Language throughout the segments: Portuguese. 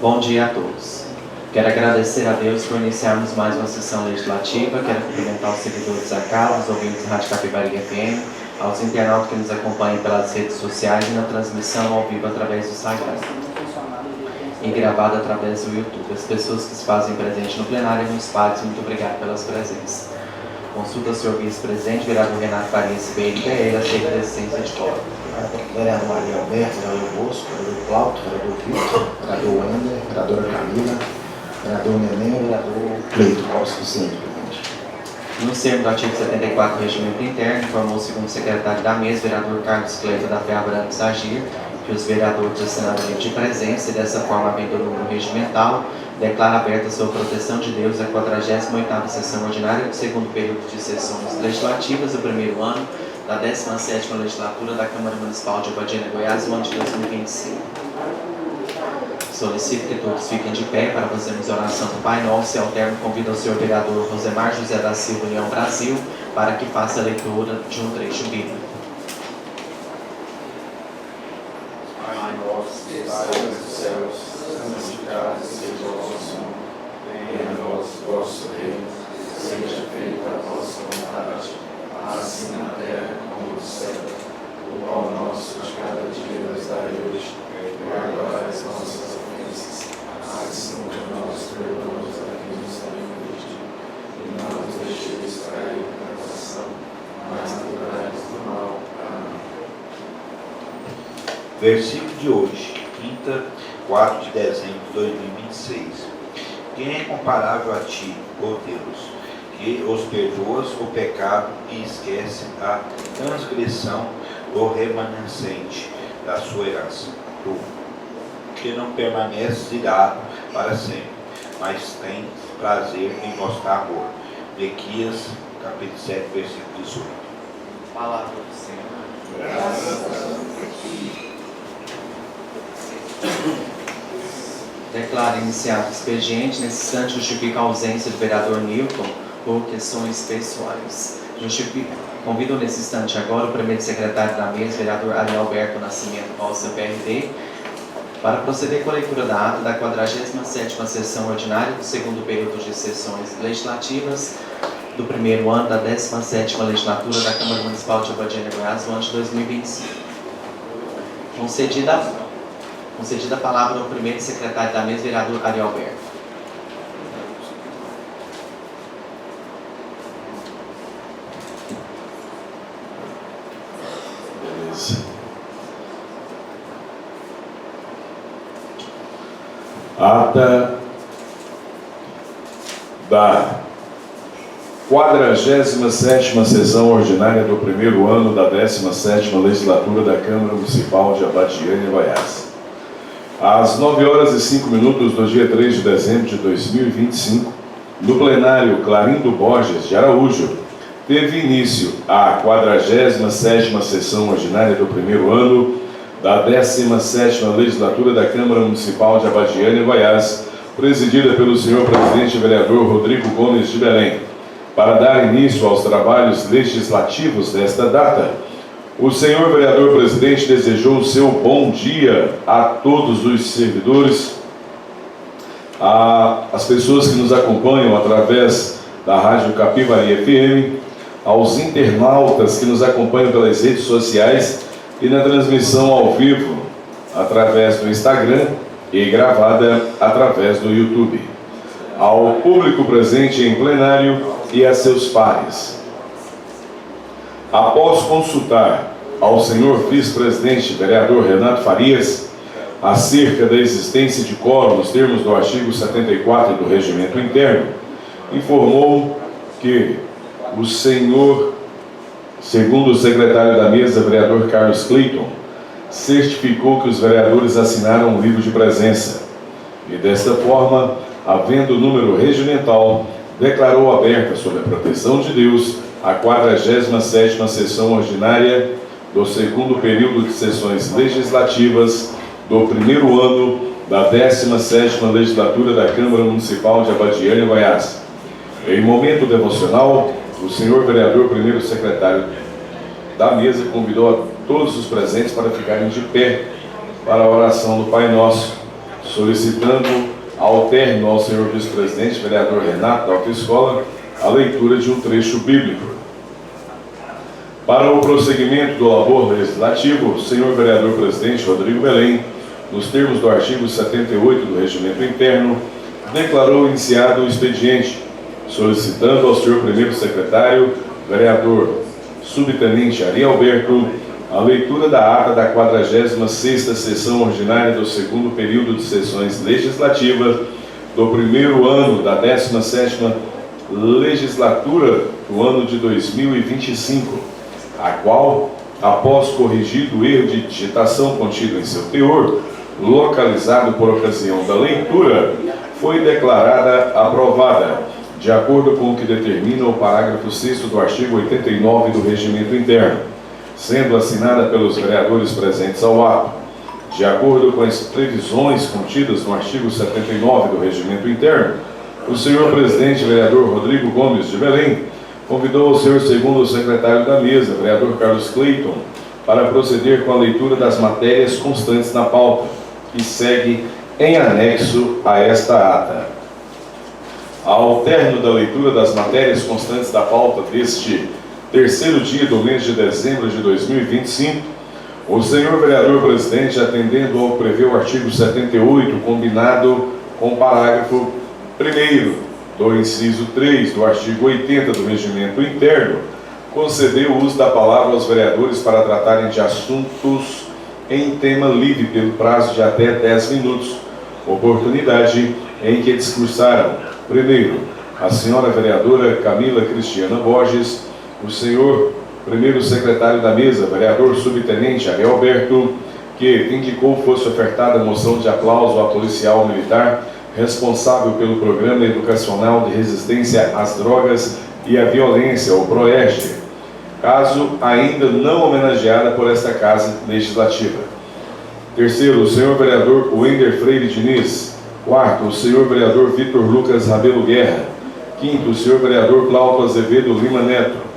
Bom dia a todos. Quero agradecer a Deus por iniciarmos mais uma sessão legislativa. Quero cumprimentar os seguidores da casa, os ouvintes da Rádio Capivari FM, aos internautas que nos acompanham pelas redes sociais e na transmissão ao vivo através do Instagram e gravada através do YouTube. As pessoas que se fazem presente no plenário e nos pares, muito obrigado pelas presenças. Consulta o senhor vice-presidente, vereador Renato Farias, CBNPL, aceita a desistência de fora. Vereador Maria Alberto, vereador Bosco, vereador Plauto, vereador Vitor, vereador Wender, vereadora Camila, vereador Neném, vereador Cleito Costa, presidente. No termo do artigo 74 do Regimento Interno, informou o segundo secretário da mesa, vereador Carlos Cleito da Fé Abrams Agir, que os vereadores assinaram o livro de presença e, dessa forma, havendo o número regimental, declara aberta sob proteção de Deus a 48ª sessão ordinária do segundo período de sessões legislativas do primeiro ano da 17ª legislatura da Câmara Municipal de Abadiânia, Goiás, no ano de 2025. Solicito que todos fiquem de pé para fazermos a oração do Pai Nosso e, ao termo, convido o senhor vereador Rosemar José da Silva, União Brasil, para que faça a leitura de um trecho bíblico. Pai nosso que estais nos céus, santificado seja o vosso nome. Venha a nós o vosso reino, seja feita a vossa vontade, assim na terra como no céu. O pão nosso de cada dia nos dai hoje, perdoai as nossas ofensas, assim como nós perdoamos a quem nos tem ofendido. E não nos deixeis cair em tentação, mas livrai-nos do mal. Amém. Versículo de hoje, quinta, 4 de dezembro de 2026. Quem é comparável a ti, ó Deus, que os perdoas o pecado e esquece a transgressão do remanescente da sua herança? Tu, que não permaneces irado para sempre, mas tens prazer em mostrar amor. Miqueias, capítulo 7, versículo 18. Palavra do Senhor. Graças a Deus. Declaro iniciado o expediente. Nesse instante, justifica a ausência do vereador Nilton por questões pessoais. Convido nesse instante agora o primeiro secretário da mesa, vereador Ariel Alberto Nascimento Balsa, PRD, para proceder com a leitura da ata da 47ª sessão ordinária do segundo período de sessões legislativas do primeiro ano da 17ª legislatura da Câmara Municipal de Abadiânia, Goiás, no ano de 2025. Concedida a palavra ao primeiro secretário da mesa, vereador Ariel Alberto. Beleza. Ata da 47ª sessão ordinária do primeiro ano da 17ª legislatura da Câmara Municipal de Abadiânia, Goiás. Às 9h05 do dia 3 de dezembro de 2025, no plenário Clarindo Borges de Araújo, teve início a 47ª sessão ordinária do primeiro ano da 17ª legislatura da Câmara Municipal de Abadiânia, Goiás, presidida pelo senhor presidente vereador Rodrigo Gomes de Belém. Para dar início aos trabalhos legislativos desta data, o senhor vereador presidente desejou o seu bom dia a todos os servidores, às pessoas que nos acompanham através da Rádio Capivari FM, aos internautas que nos acompanham pelas redes sociais e na transmissão ao vivo através do Instagram e gravada através do YouTube, ao público presente em plenário e a seus pares. Após consultar ao senhor vice-presidente vereador Renato Farias acerca da existência de quórum nos termos do artigo 74 do Regimento Interno, informou que o senhor, segundo o secretário da mesa, vereador Carlos Cleiton, certificou que os vereadores assinaram um livro de presença e, desta forma, havendo o número regimental, declarou aberta, sob a proteção de Deus, a 47ª sessão ordinária do segundo período de sessões legislativas do primeiro ano da 17ª legislatura da Câmara Municipal de Abadiânia, Goiás. Em momento devocional, o senhor vereador, primeiro secretário da mesa, convidou a todos os presentes para ficarem de pé para a oração do Pai Nosso. solicitando ao término ao senhor vice-presidente, vereador Renato, da autoescola, a leitura de um trecho bíblico. Para o prosseguimento do labor legislativo, o senhor vereador presidente Rodrigo Belém, nos termos do artigo 78 do Regimento Interno, declarou iniciado o expediente, solicitando ao senhor primeiro secretário, vereador subtenente Ari Alberto, a leitura da ata da 46ª sessão ordinária do segundo período de sessões legislativas do primeiro ano da 17ª legislatura do ano de 2025, a qual, após corrigido o erro de digitação contido em seu teor, localizado por ocasião da leitura, foi declarada aprovada, de acordo com o que determina o parágrafo 6º do artigo 89 do Regimento Interno, sendo assinada pelos vereadores presentes ao ato. De acordo com as previsões contidas no artigo 79 do Regimento Interno, o senhor presidente, vereador Rodrigo Gomes de Belém, convidou o senhor segundo secretário da mesa, vereador Carlos Cleiton, para proceder com a leitura das matérias constantes na pauta, que segue em anexo a esta ata. Ao término da leitura das matérias constantes da pauta deste terceiro dia do mês de dezembro de 2025, o senhor vereador presidente, atendendo ao que prevê o artigo 78, combinado com o parágrafo 1º do inciso 3 do artigo 80 do Regimento Interno, concedeu o uso da palavra aos vereadores para tratarem de assuntos em tema livre pelo prazo de até 10 minutos, oportunidade em que discursaram, primeiro, a senhora vereadora Camila Cristiana Borges, o senhor primeiro secretário da mesa, vereador subtenente Ari Alberto, que indicou fosse ofertada moção de aplauso à policial militar responsável pelo Programa Educacional de Resistência às Drogas e à Violência, o PROERG, caso ainda não homenageada por esta Casa Legislativa. Terceiro, o senhor vereador Wender Freire Diniz. Quarto, o senhor vereador Vitor Lucas Rabelo Guerra. Quinto, o senhor vereador Plauto Azevedo Lima Neto.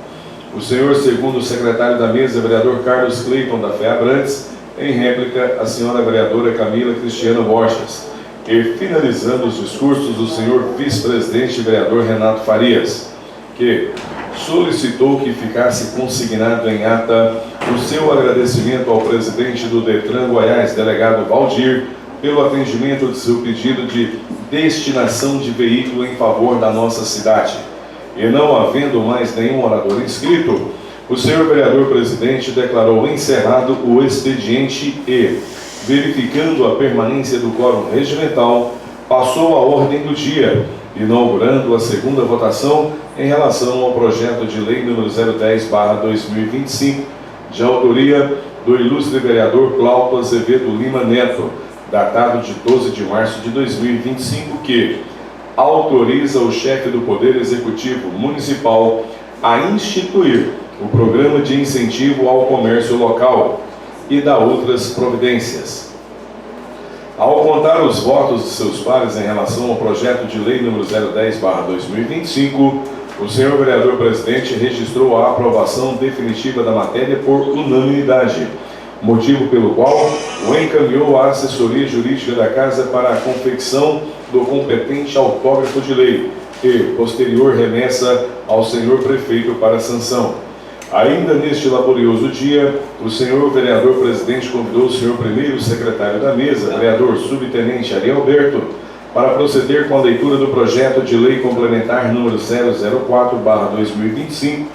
O senhor segundo secretário da mesa, vereador Carlos Cleiton da Feabrantes. Em réplica, a senhora vereadora Camila Cristiana Borges. E, finalizando os discursos, o senhor vice-presidente vereador Renato Farias, que solicitou que ficasse consignado em ata o seu agradecimento ao presidente do Detran Goiás, delegado Valdir, pelo atendimento de seu pedido de destinação de veículo em favor da nossa cidade. E não havendo mais nenhum orador inscrito, o senhor vereador presidente declarou encerrado o expediente e, verificando a permanência do quórum regimental, passou a ordem do dia, inaugurando a segunda votação em relação ao projeto de lei número 010/2025, de autoria do ilustre vereador Plauto Azevedo Lima Neto, datado de 12 de março de 2025, que autoriza o chefe do Poder Executivo Municipal a instituir o Programa de Incentivo ao Comércio Local e dá outras providências. Ao contar os votos de seus pares em relação ao projeto de lei número 010/2025, o senhor vereador presidente registrou a aprovação definitiva da matéria por unanimidade, motivo pelo qual o encaminhou à assessoria jurídica da Casa para a confecção do competente autógrafo de lei e posterior remessa ao senhor prefeito para sanção. Ainda neste laborioso dia, o senhor vereador presidente convidou o senhor primeiro secretário da mesa, vereador subtenente Ari Alberto, para proceder com a leitura do projeto de lei complementar número 004/2025,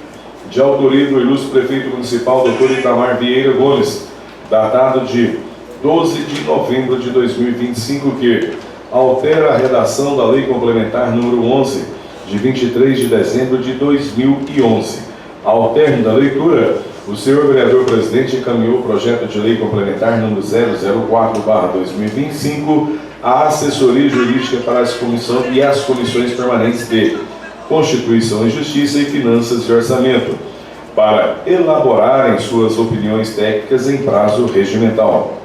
de autoria do ilustre prefeito municipal, Dr. Itamar Vieira Gomes, datado de 12 de novembro de 2025, que altera a redação da lei complementar número 11, de 23 de dezembro de 2011. Ao término da leitura, o senhor vereador presidente encaminhou o projeto de lei complementar número 004/2025 à assessoria jurídica para as comissões permanentes de Constituição e Justiça e Finanças e Orçamento, para elaborarem suas opiniões técnicas em prazo regimental.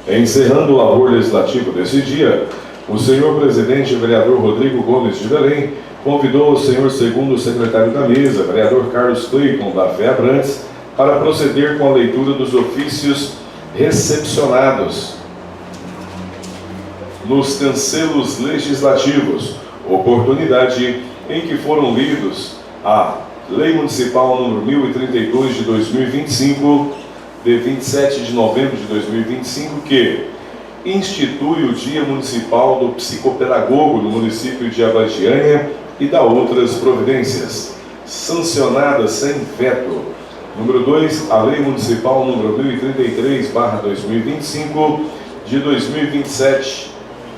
Encerrando o labor legislativo desse dia, o senhor presidente vereador Rodrigo Gomes de Belém convidou o senhor segundo secretário da mesa, vereador Carlos Cleiton da Feabrantes, para proceder com a leitura dos ofícios recepcionados. nos cancelos legislativos, oportunidade em que foram lidos a Lei Municipal número 1032 de 2025, de 27 de novembro de 2025, que institui o Dia Municipal do Psicopedagogo no município de Abadiânia e dá outras providências, sancionadas sem veto. Número 2, a Lei Municipal número 1033/2025, de 2027,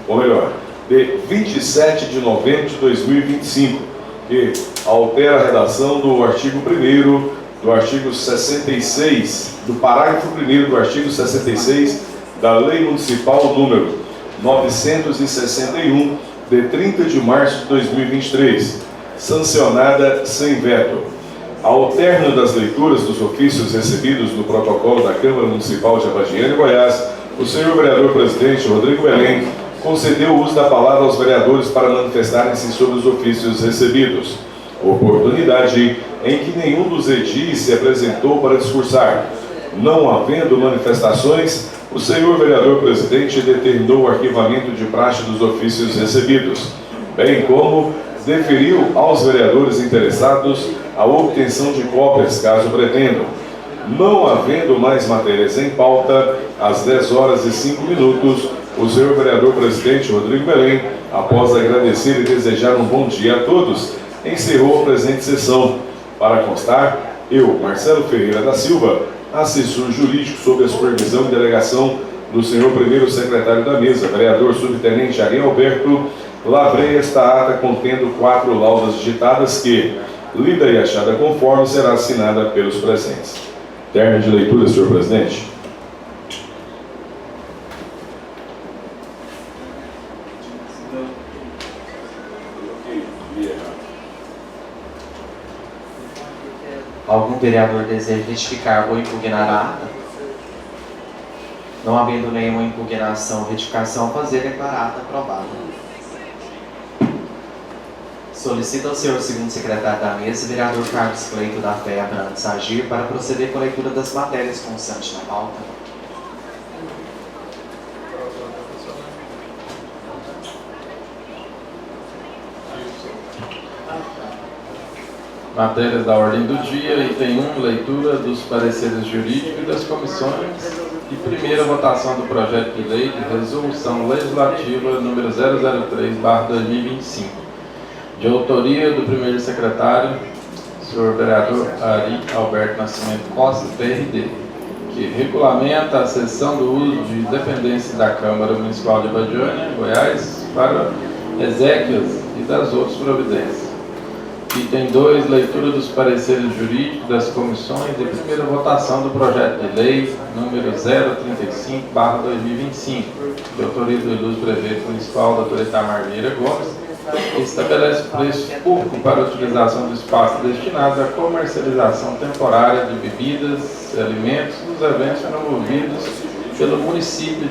ou melhor, de 27 de novembro de 2025, que altera a redação do artigo 1º, do artigo 66, do parágrafo 1º do artigo 66 da Lei Municipal número 961, de 30 de março de 2023, sancionada sem veto. Ao término das leituras dos ofícios recebidos no protocolo da Câmara Municipal de Abadiânia, Goiás, o senhor vereador presidente Rodrigo Belém concedeu o uso da palavra aos vereadores para manifestarem-se sobre os ofícios recebidos, oportunidade em que nenhum dos edis se apresentou para discursar. Não havendo manifestações, o senhor vereador presidente determinou o arquivamento de praxe dos ofícios recebidos, bem como deferiu aos vereadores interessados a obtenção de cópias, caso pretendam. Não havendo mais matérias em pauta, às 10h05, o senhor vereador presidente Rodrigo Belém, após agradecer e desejar um bom dia a todos, encerrou a presente sessão. Para constar, eu, Marcelo Ferreira da Silva, assessor jurídico sob a supervisão e delegação do senhor primeiro secretário da mesa, vereador subtenente Ariel Alberto, lavrei esta ata contendo 4 laudas digitadas que, lida e achada conforme, será assinada pelos presentes. Término de leitura, senhor presidente. Algum vereador deseja retificar ou impugnar a ata? Não havendo nenhuma impugnação ou retificação, fazer declarar a ata aprovada. Solicita ao senhor segundo secretário da mesa, vereador Carlos Cleito da Fé Abrantes Agir, para proceder com a leitura das matérias constantes na pauta. Matérias da ordem do dia, item 1, leitura dos pareceres jurídicos e das comissões e primeira votação do projeto de lei de resolução legislativa número 003/2025, de autoria do primeiro secretário, senhor vereador Ari Alberto Nascimento Costa, PRD, que regulamenta a cessão do uso de dependência da Câmara Municipal de Abadiânia, Goiás, para exéquias e das outras providências. Item 2, leitura dos pareceres jurídicos das comissões e primeira votação do projeto de lei número 035/2025, de autoria do ilustre prefeito municipal, doutor Itamar Vieira Gomes, que estabelece preço público para a utilização do espaço destinado à comercialização temporária de bebidas e alimentos nos eventos promovidos pelo município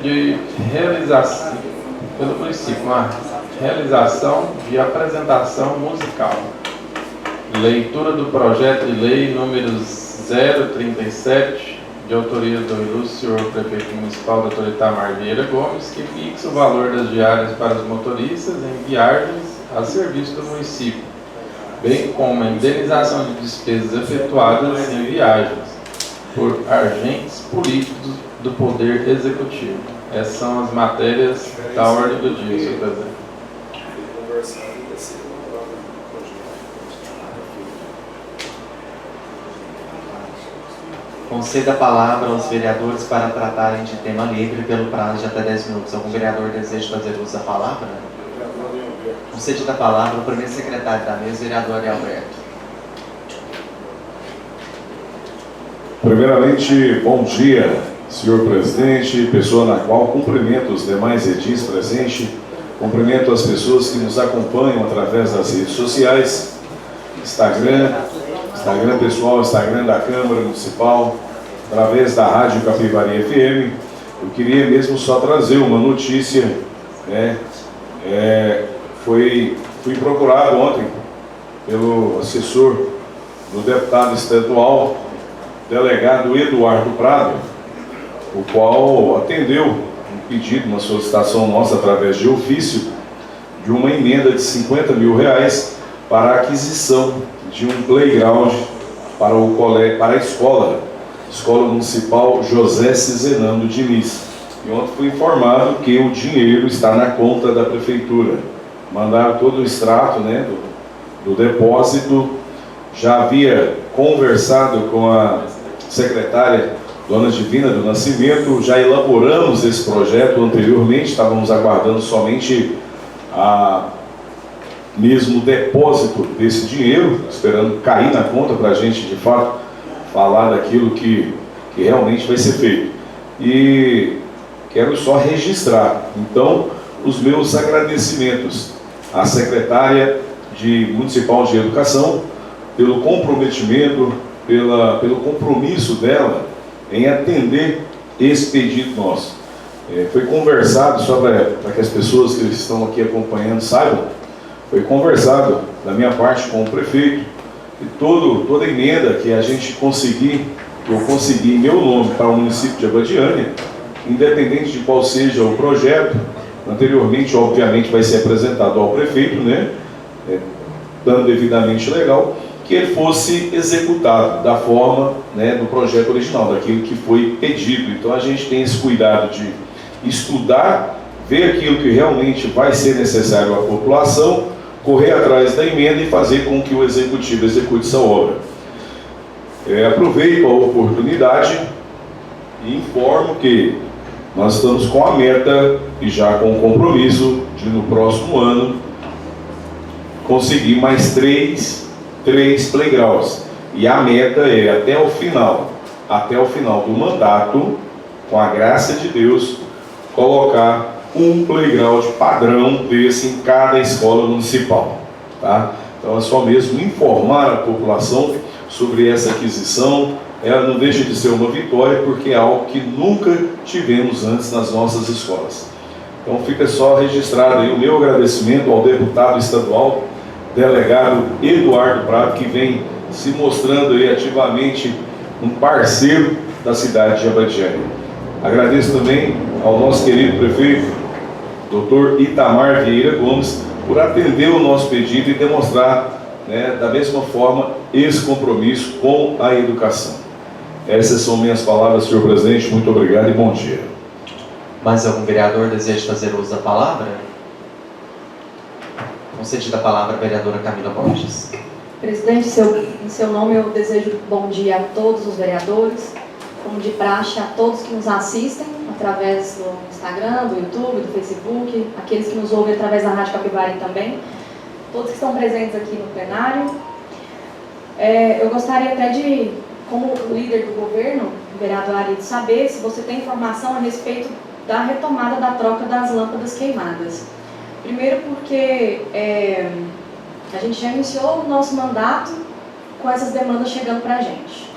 uma realização de apresentação musical. Leitura do projeto de lei número 037, de autoria do ilustre senhor prefeito municipal, doutor Itamar Vieira Gomes, que fixa o valor das diárias para os motoristas em viagens a serviço do município, bem como a indenização de despesas efetuadas em viagens por agentes políticos do Poder Executivo. Essas são as matérias da ordem do dia, senhor presidente. Conceda a palavra aos vereadores para tratarem de tema livre pelo prazo de até 10 minutos. Algum vereador deseja fazer uso da palavra? Concedida a palavra ao primeiro secretário da mesa, vereador Ariel Alberto. Primeiramente, bom dia, senhor presidente, pessoa na qual cumprimento os demais edis presentes, cumprimento as pessoas que nos acompanham através das redes sociais, Instagram pessoal, Instagram da Câmara Municipal, através da Rádio Capivari FM. Eu queria mesmo só trazer uma notícia, né? Fui procurado ontem pelo assessor do deputado estadual, delegado Eduardo Prado, o qual atendeu um pedido, uma solicitação nossa através de ofício, de uma emenda de R$50 mil para a aquisição de um playground para a Escola Municipal José Cizenando Diniz. E ontem fui informado que o dinheiro está na conta da Prefeitura. Mandaram todo o extrato, né, do depósito. Já havia conversado com a secretária Dona Divina do Nascimento, já elaboramos esse projeto anteriormente, estávamos aguardando somente mesmo o depósito desse dinheiro, esperando cair na conta para a gente, de fato, falar daquilo que realmente vai ser feito. E quero só registrar, então, os meus agradecimentos à secretária municipal de Educação pelo comprometimento, pelo compromisso dela em atender esse pedido nosso. Foi conversado, só para que as pessoas que estão aqui acompanhando saibam, foi conversado da minha parte com o prefeito, e toda emenda que a gente conseguir, que eu conseguir em meu nome para o município de Abadiânia, independente de qual seja o projeto, anteriormente, obviamente, vai ser apresentado ao prefeito, né, dando devidamente legal, que ele fosse executado da forma, né, do projeto original, daquilo que foi pedido. Então a gente tem esse cuidado de estudar, ver aquilo que realmente vai ser necessário à população, correr atrás da emenda e fazer com que o executivo execute essa obra. Aproveito a oportunidade e informo que nós estamos com a meta e já com o compromisso de no próximo ano conseguir mais três playgrounds. E a meta é até o final do mandato, com a graça de Deus, colocar um playground padrão desse em cada escola municipal, tá? Então é só mesmo informar a população sobre essa aquisição. Ela não deixa de ser uma vitória, porque é algo que nunca tivemos antes nas nossas escolas. Então fica só registrado aí o meu agradecimento ao deputado estadual, delegado Eduardo Prado, que vem se mostrando aí ativamente um parceiro da cidade de Abadiânia. Agradeço também ao nosso querido prefeito, Dr. Itamar Vieira Gomes, por atender o nosso pedido e demonstrar, né, da mesma forma, esse compromisso com a educação. Essas são minhas palavras, senhor presidente. Muito obrigado e bom dia. Mais algum vereador deseja fazer uso da palavra? Concedida a palavra, a vereadora Camila Borges. Presidente, em seu nome eu desejo bom dia a todos os vereadores, como de praxe, a todos que nos assistem através do Instagram, do YouTube, do Facebook, aqueles que nos ouvem através da Rádio Capivari também, todos que estão presentes aqui no plenário. Eu gostaria até de, como líder do governo, vereador Ari, de saber se você tem informação a respeito da retomada da troca das lâmpadas queimadas. Primeiro porque a gente já iniciou o nosso mandato com essas demandas chegando para a gente.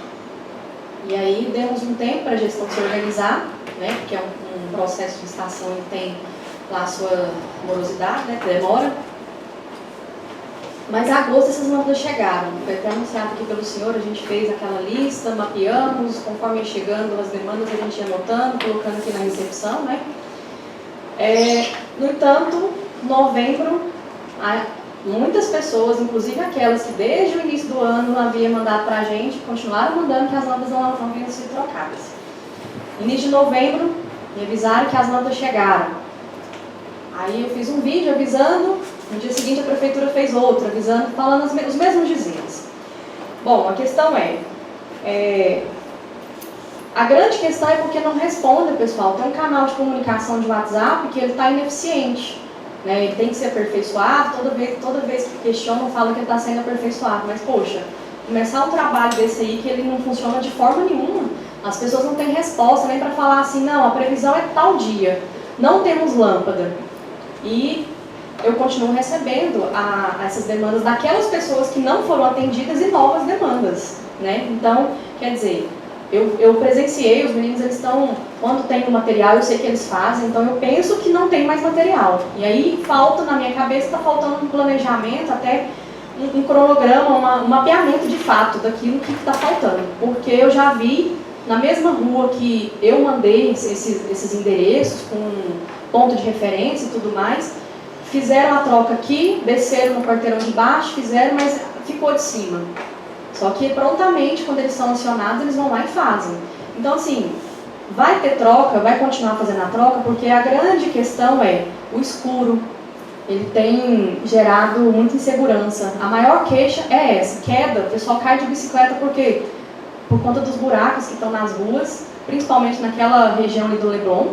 E aí demos um tempo para a gestão se organizar, né, porque é um processo de estação e tem lá a sua morosidade, né, que demora. Mas em agosto essas lâmpadas chegaram, foi até anunciado aqui pelo senhor, a gente fez aquela lista, mapeamos, conforme ia chegando as demandas a gente ia anotando, colocando aqui na recepção, né. No entanto, novembro, muitas pessoas, inclusive aquelas que desde o início do ano haviam mandado para a gente, continuaram mandando que as lâmpadas não haviam sido trocadas. Início de novembro, me avisaram que as lâmpadas chegaram. Aí eu fiz um vídeo avisando, no dia seguinte a prefeitura fez outro, avisando, falando os mesmos dizeres. Bom, a questão a grande questão é porque não responde, pessoal. Tem um canal de comunicação de WhatsApp que ele está ineficiente. Né, ele tem que ser aperfeiçoado, toda vez que questionam, falam que ele está sendo aperfeiçoado. Mas, poxa, começar um trabalho desse aí que ele não funciona de forma nenhuma, as pessoas não têm resposta nem para falar assim, não, a previsão é tal dia, não temos lâmpada. E eu continuo recebendo essas demandas daquelas pessoas que não foram atendidas e novas demandas. Né? Então, quer dizer, eu presenciei, os meninos eles estão, quando tem o material, eu sei que eles fazem, então eu penso que não tem mais material. E aí falta, na minha cabeça, está faltando um planejamento, até um cronograma, um mapeamento de fato daquilo que está faltando. Porque eu já vi na mesma rua que eu mandei esses endereços com ponto de referência e tudo mais, fizeram a troca aqui, desceram no quarteirão de baixo, fizeram, mas ficou de cima. Só que prontamente, quando eles são acionados, eles vão lá e fazem. Então, assim, vai ter troca, vai continuar fazendo a troca, porque a grande questão é o escuro. Ele tem gerado muita insegurança. A maior queixa é essa, queda. O pessoal cai de bicicleta porque por conta dos buracos que estão nas ruas, principalmente naquela região ali do Leblon,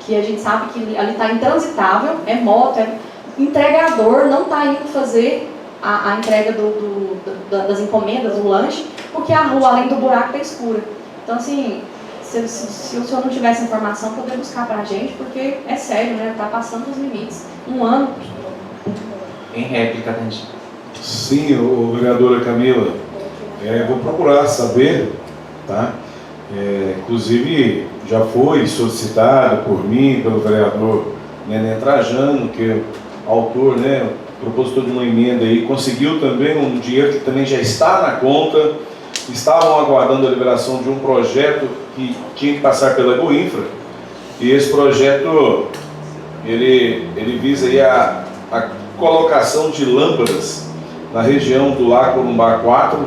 que a gente sabe que ali está intransitável, é moto, é entregador, não está indo fazer a entrega das encomendas, do lanche, porque a rua, além do buraco, está escura. Então, assim, se o senhor não tiver essa informação, poder buscar para a gente, porque é sério, né? Está passando os limites. Um ano. Em réplica, Tandi. Sim, vereadora Camila, vou procurar saber, tá? Inclusive, já foi solicitado por mim, pelo vereador Nenê Trajano, que é autor, né, propositor de uma emenda aí, conseguiu também um dinheiro que também já está na conta. Estavam aguardando a liberação de um projeto que tinha que passar pela Goinfra, e esse projeto ele visa aí a colocação de lâmpadas na região do Lago Corumbá 4,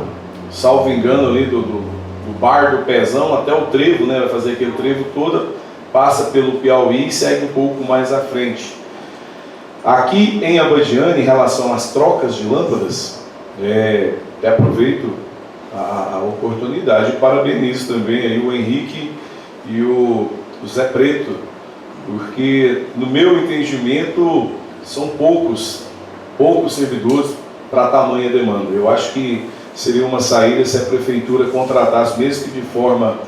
salvo engano ali do Bar do Pezão até o trevo, né? Vai fazer aquele trevo todo, passa pelo Piauí e segue um pouco mais à frente. Aqui em Abadiânia, em relação às trocas de lâmpadas, até aproveito a oportunidade e parabenizo também aí o Henrique e o Zé Preto, porque no meu entendimento são poucos servidores para tamanha demanda. Eu acho que seria uma saída se a prefeitura contratasse, mesmo que de forma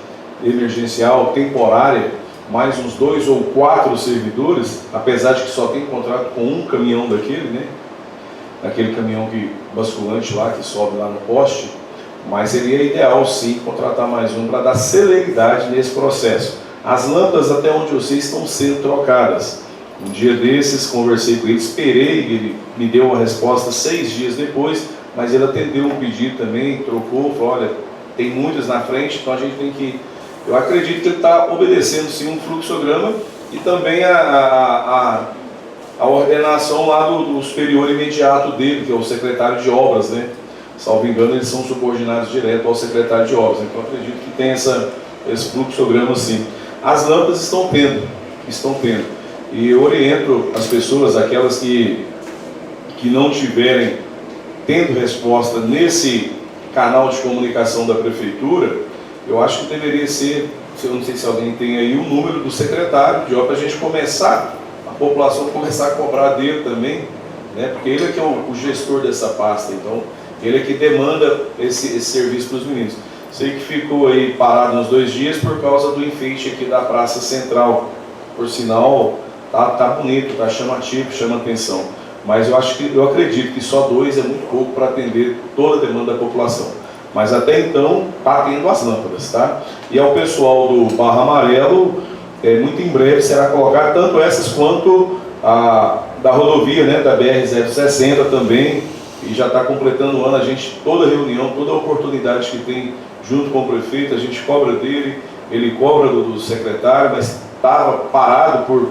emergencial, temporária, mais uns 2 ou 4 servidores, apesar de que só tem contrato com um caminhão daquele, né? Aquele caminhão basculante lá, que sobe lá no poste, mas seria ideal sim contratar mais um para dar celeridade nesse processo. As lâmpadas, até onde eu sei, estão sendo trocadas. Um dia desses, conversei com ele, esperei, ele me deu uma resposta 6 dias depois, mas ele atendeu um pedido também, trocou, falou, olha, tem muitas na frente, então a gente tem que... Eu acredito que ele está obedecendo sim um fluxograma e também a ordenação lá do superior imediato dele, que é o secretário de obras, né? Salvo engano, eles são subordinados direto ao secretário de obras, então acredito que tem esse fluxograma sim. As lâmpadas estão tendo. E eu oriento as pessoas, aquelas que não tiverem tendo resposta nesse canal de comunicação da prefeitura, eu acho que deveria ser, eu não sei se alguém tem aí o número do secretário de obra, para a gente começar, a população começar a cobrar dele também, né? Porque ele é que é o gestor dessa pasta, então ele é que demanda esse serviço para os meninos. Sei que ficou aí parado uns 2 dias por causa do enfeite aqui da Praça Central. Por sinal, tá bonito, tá chamativo, chama atenção. Mas eu acredito que só 2 é muito pouco para atender toda a demanda da população. Mas até então, está tendo as lâmpadas, tá? E ao pessoal do Barro Amarelo, muito em breve será colocado tanto essas quanto a da rodovia, né, da BR-060 também, e já está completando o ano. A gente, toda reunião, toda oportunidade que tem junto com o prefeito, a gente cobra dele, ele cobra do secretário, mas estava parado por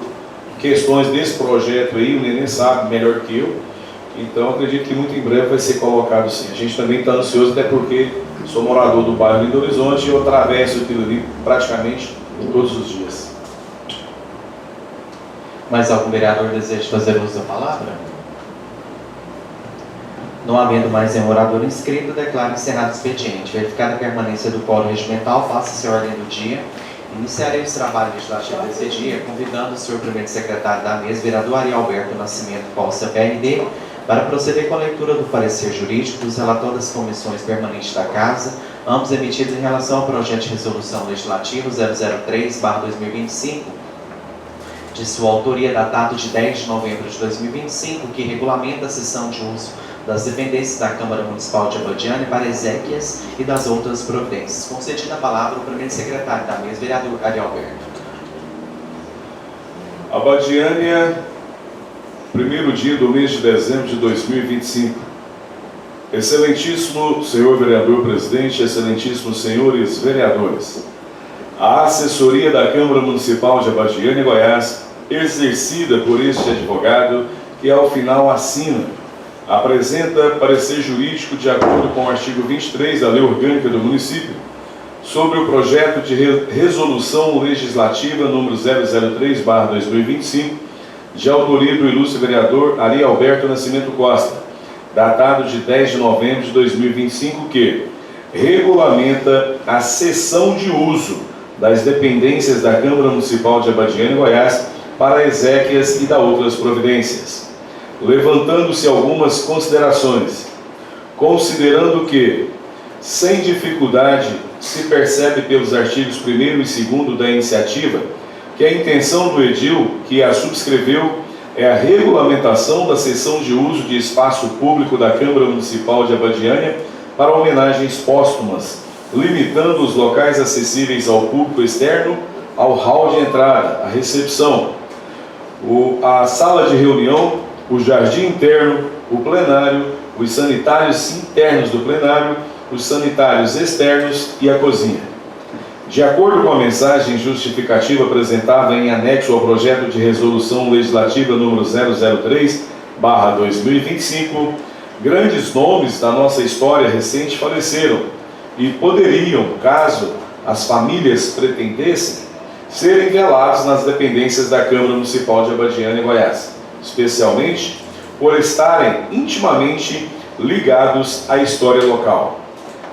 questões desse projeto aí, o Nenê sabe melhor que eu, então acredito que muito em breve vai ser colocado sim. A gente também está ansioso, até porque sou morador do bairro Lindo Horizonte e eu atravesso aquilo ali praticamente todos os dias. Mais algum vereador deseja fazer uso da palavra? Não havendo mais nenhum orador inscrito, declaro encerrado o expediente. Verificada a permanência do quórum regimental, passa-se a ordem do dia. Iniciarei os trabalhos legislativos desse dia, convidando o senhor primeiro secretário da mesa, vereador Arialberto Nascimento Costa, PRD, para proceder com a leitura do parecer jurídico dos relatórios das comissões permanentes da Casa, ambos emitidos em relação ao projeto de resolução legislativo 003/2025, de sua autoria, datado de 10 de novembro de 2025, que regulamenta a cessão de uso das dependências da Câmara Municipal de Abadiânia para exéquias e das outras providências. Concedida a palavra ao primeiro secretário da mesa, vereador Arialberto. Abadiânia, 1º dia do mês de dezembro de 2025. Excelentíssimo senhor vereador presidente, excelentíssimos senhores vereadores. A assessoria da Câmara Municipal de Abadiânia, Goiás, exercida por este advogado, que ao final assina, apresenta parecer jurídico de acordo com o artigo 23 da Lei Orgânica do Município, sobre o projeto de resolução legislativa número 003/2025, de autoria do ilustre vereador Ari Alberto Nascimento Costa, datado de 10 de novembro de 2025, que regulamenta a cessão de uso das dependências da Câmara Municipal de Abadiânia, Goiás, para exéquias e da outras providências, levantando-se algumas considerações, considerando que, sem dificuldade, se percebe pelos artigos 1º e 2º da iniciativa que a intenção do edil que a subscreveu é a regulamentação da cessão de uso de espaço público da Câmara Municipal de Abadiânia para homenagens póstumas, limitando os locais acessíveis ao público externo ao hall de entrada, a recepção, a sala de reunião, o jardim interno, o plenário, os sanitários internos do plenário, os sanitários externos e a cozinha. De acordo com a mensagem justificativa apresentada em anexo ao projeto de resolução legislativa número 003/2025, grandes nomes da nossa história recente faleceram e poderiam, caso as famílias pretendessem, serem velados nas dependências da Câmara Municipal de Abadiânia, Goiás, especialmente por estarem intimamente ligados à história local.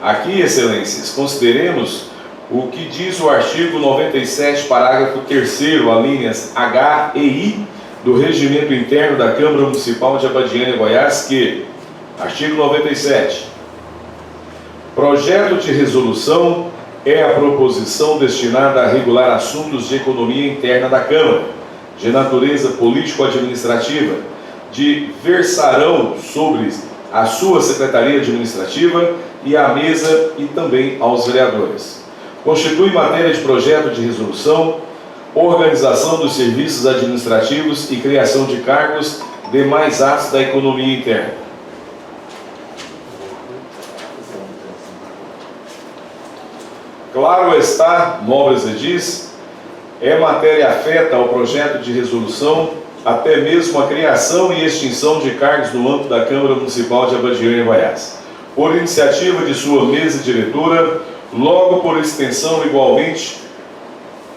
Aqui, excelências, consideremos o que diz o artigo 97, parágrafo 3º, alíneas H e I, do Regimento Interno da Câmara Municipal de Abadiânia, Goiás, que, artigo 97, projeto de resolução é a proposição destinada a regular assuntos de economia interna da Câmara, de natureza político-administrativa, de versarão sobre a sua Secretaria Administrativa e à mesa e também aos vereadores. Constitui matéria de projeto de resolução, organização dos serviços administrativos e criação de cargos, demais atos da economia interna. Claro está, nobres edis, é matéria afeta ao projeto de resolução, até mesmo a criação e extinção de cargos no âmbito da Câmara Municipal de Abadiânia, Goiás, por iniciativa de sua mesa diretora, logo por extensão igualmente,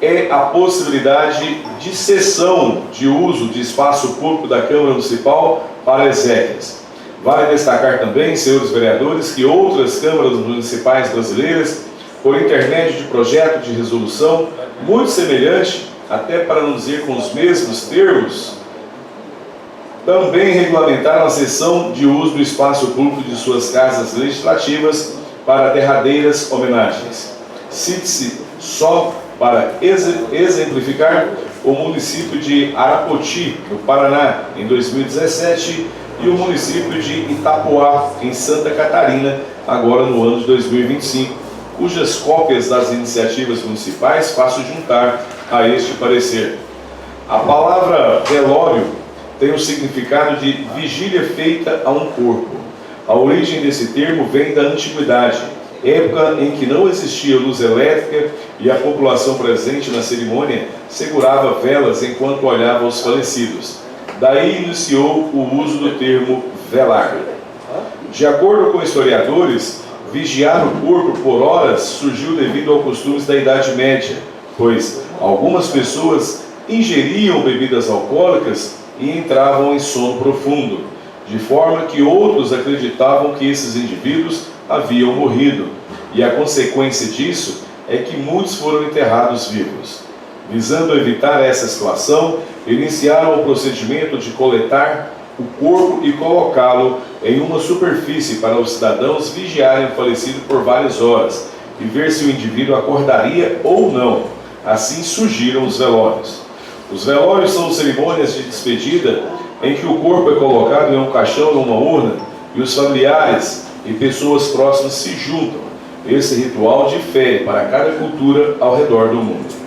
é a possibilidade de cessão de uso de espaço público da Câmara Municipal para exéquias. Vale destacar também, senhores vereadores, que outras câmaras municipais brasileiras, por intermédio de projeto de resolução muito semelhante, até para não dizer com os mesmos termos, também regulamentaram a cessão de uso do espaço público de suas casas legislativas para derradeiras homenagens. Cite-se só para exemplificar o município de Arapoti, no Paraná, em 2017, e o município de Itapoá, em Santa Catarina, agora no ano de 2025, cujas cópias das iniciativas municipais faço juntar a este parecer. A palavra velório tem o significado de vigília feita a um corpo. A origem desse termo vem da antiguidade, época em que não existia luz elétrica e a população presente na cerimônia segurava velas enquanto olhava os falecidos. Daí iniciou o uso do termo velar. De acordo com historiadores, vigiar o corpo por horas surgiu devido aos costumes da Idade Média, pois algumas pessoas ingeriam bebidas alcoólicas e entravam em sono profundo, de forma que outros acreditavam que esses indivíduos haviam morrido, e a consequência disso é que muitos foram enterrados vivos. Visando evitar essa situação, iniciaram o procedimento de coletar o corpo e colocá-lo em uma superfície para os cidadãos vigiarem o falecido por várias horas e ver se o indivíduo acordaria ou não. Assim surgiram os velórios. Os velórios são cerimônias de despedida em que o corpo é colocado em um caixão ou uma urna e os familiares e pessoas próximas se juntam. Esse ritual difere para cada cultura ao redor do mundo.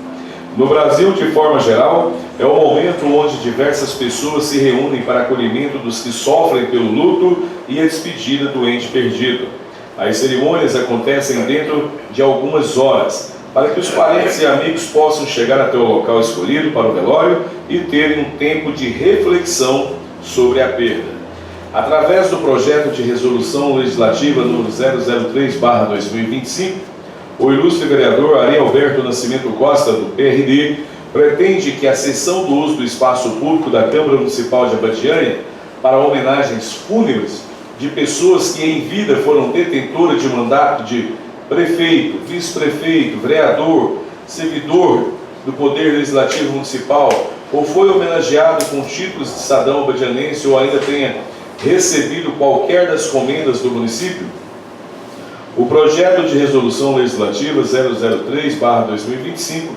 No Brasil, de forma geral, é o momento onde diversas pessoas se reúnem para acolhimento dos que sofrem pelo luto e a despedida do ente perdido. As cerimônias acontecem dentro de algumas horas, para que os parentes e amigos possam chegar até o local escolhido para o velório e terem um tempo de reflexão sobre a perda. Através do projeto de resolução legislativa número 003/2025, o ilustre vereador Ari Alberto Nascimento Costa, do PRD, pretende que a cessão do uso do espaço público da Câmara Municipal de Abadiânia para homenagens fúnebres de pessoas que em vida foram detentoras de mandato de prefeito, vice-prefeito, vereador, servidor do Poder Legislativo Municipal, ou foi homenageado com títulos de cidadão abadianense ou ainda tenha recebido qualquer das comendas do município, o projeto de resolução legislativa 003/2025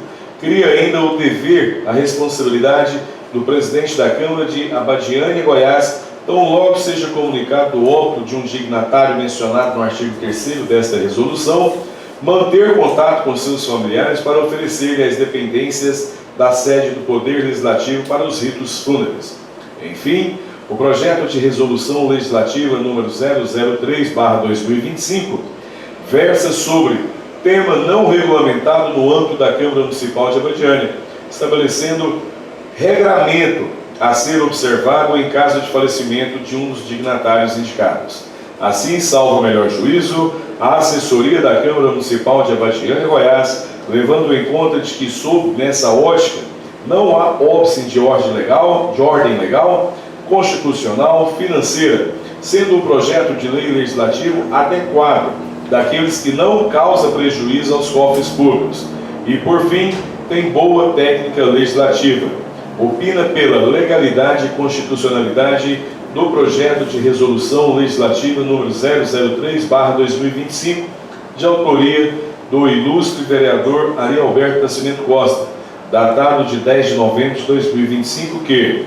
cria ainda o dever, a responsabilidade do presidente da Câmara de Abadiânia, Goiás, tão logo seja comunicado o óbito de um dignatário mencionado no artigo 3º desta resolução, manter contato com seus familiares para oferecer-lhe as dependências da sede do Poder Legislativo para os ritos fúnebres. Enfim, o projeto de resolução legislativa número 003/2025 versa sobre tema não regulamentado no âmbito da Câmara Municipal de Abadiânia, estabelecendo regramento a ser observado em caso de falecimento de um dos dignatários indicados. Assim, salvo o melhor juízo, a assessoria da Câmara Municipal de Abadiânia, Goiás, levando em conta de que, sob nessa ótica, não há óbice de ordem legal, constitucional, financeira, sendo um projeto de lei legislativo adequado, daqueles que não causa prejuízo aos cofres públicos. E, por fim, tem boa técnica legislativa. Opina pela legalidade e constitucionalidade do projeto de resolução legislativa número 003/2025, de autoria do ilustre vereador Ari Alberto Nascimento Costa, datado de 10 de novembro de 2025, que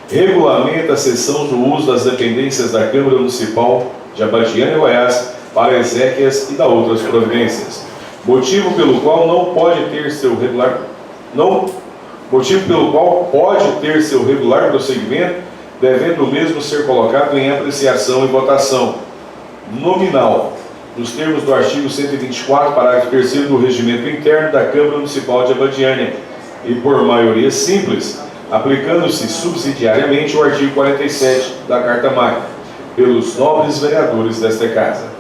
regulamenta a cessão do uso das dependências da Câmara Municipal de Abadiânia, Goiás, para exéquias e da outras providências, motivo pelo qual pode ter seu regular prosseguimento, devendo o mesmo ser colocado em apreciação e votação nominal, nos termos do artigo 124, parágrafo 3º do Regimento Interno da Câmara Municipal de Abadiânia, e por maioria simples, aplicando-se subsidiariamente o artigo 47 da Carta Magna, pelos nobres vereadores desta Casa.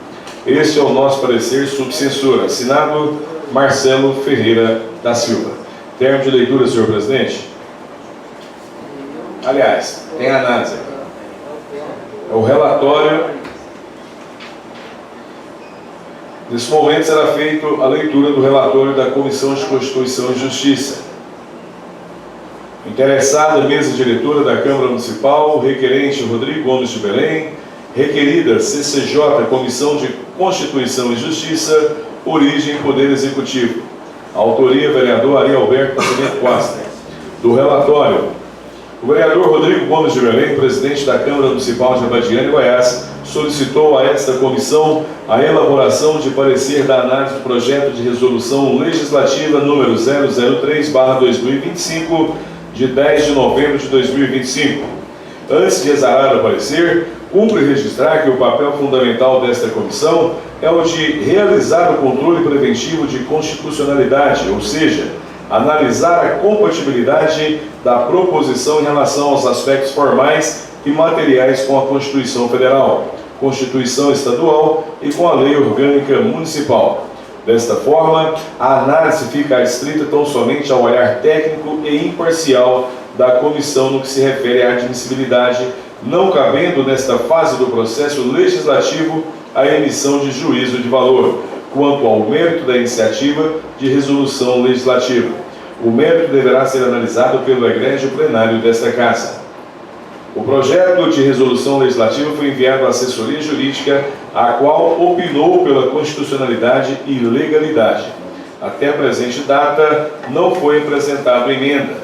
Este é o nosso parecer sob censura. Assinado Marcelo Ferreira da Silva. Termo de leitura, senhor presidente. Aliás, tem análise. O relatório. Nesse momento será feita a leitura do relatório da Comissão de Constituição e Justiça. Interessada, mesa diretora da Câmara Municipal, requerente Rodrigo Gomes de Belém, requerida CCJ, Comissão de Constituição e Justiça, origem Poder Executivo. Autoria, vereador Ari Alberto Nascimento Costa. Do relatório, o vereador Rodrigo Gomes de Belém, presidente da Câmara Municipal de Abadiânia, Goiás, solicitou a esta comissão a elaboração de parecer da análise do projeto de resolução legislativa número 003/2025, de 10 de novembro de 2025. Antes de exarar o parecer, cumpre registrar que o papel fundamental desta comissão é o de realizar o controle preventivo de constitucionalidade, ou seja, analisar a compatibilidade da proposição em relação aos aspectos formais e materiais com a Constituição Federal, Constituição Estadual e com a Lei Orgânica Municipal. Desta forma, a análise fica restrita tão somente ao olhar técnico e imparcial da comissão no que se refere à admissibilidade, não cabendo nesta fase do processo legislativo a emissão de juízo de valor quanto ao mérito da iniciativa de resolução legislativa. O mérito deverá ser analisado pelo egrégio plenário desta Casa. O projeto de resolução legislativa foi enviado à assessoria jurídica, a qual opinou pela constitucionalidade e legalidade. Até a presente data, não foi apresentada emenda.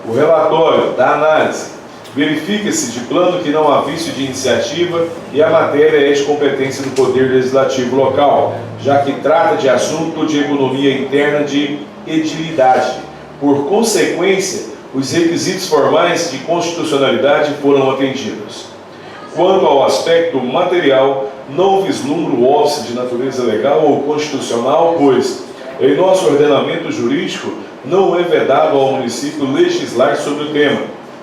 O relatório da análise verifica-se de plano que não há vício de iniciativa e a matéria é de competência do Poder Legislativo local, já que trata de assunto de economia interna de edilidade. Por consequência, os requisitos formais de constitucionalidade foram atendidos. Quanto ao aspecto material, não vislumbro óbice de natureza legal ou constitucional, pois, em nosso ordenamento jurídico, não é vedado ao município legislar sobre o tema.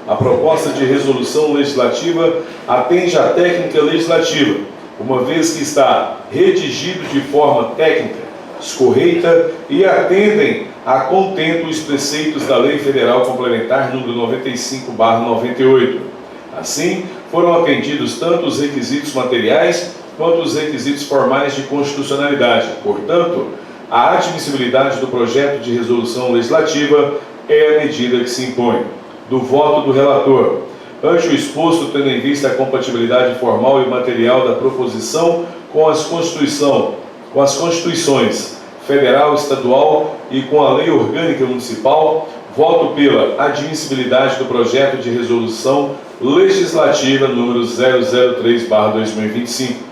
A proposta de resolução legislativa atende à técnica legislativa, uma vez que está redigido de forma técnica, escorreita e atendem a contento os preceitos da Lei Federal Complementar número 95/98. Assim, foram atendidos tanto os requisitos materiais quanto os requisitos formais de constitucionalidade. Portanto, a admissibilidade do projeto de resolução legislativa é a medida que se impõe. Do voto do relator. Ante o exposto, tendo em vista a compatibilidade formal e material da proposição com as Constituições Federal, Estadual e com a Lei Orgânica Municipal, voto pela admissibilidade do projeto de resolução legislativa número 003/2025.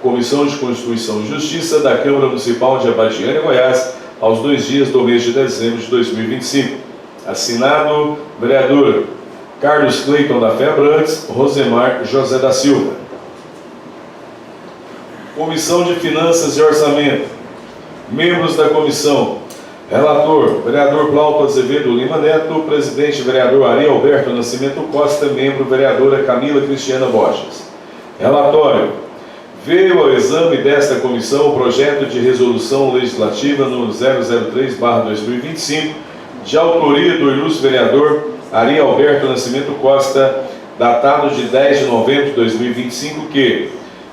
Comissão de Constituição e Justiça da Câmara Municipal de Abadiânia, Goiás, aos 2 dias do mês de dezembro de 2025. Assinado, vereador Carlos Cleiton da Fé Abrantes, Rosemar José da Silva. Comissão de Finanças e Orçamento. Membros da comissão. Relator, vereador Plauto Azevedo Lima Neto. Presidente, vereador Ari Alberto Nascimento Costa. Membro, vereadora Camila Cristiana Borges. Relatório. Veio ao exame desta comissão o projeto de resolução legislativa número 003/2025, de autoria do ilustre vereador Ari Alberto Nascimento Costa, datado de 10 de novembro de 2025, que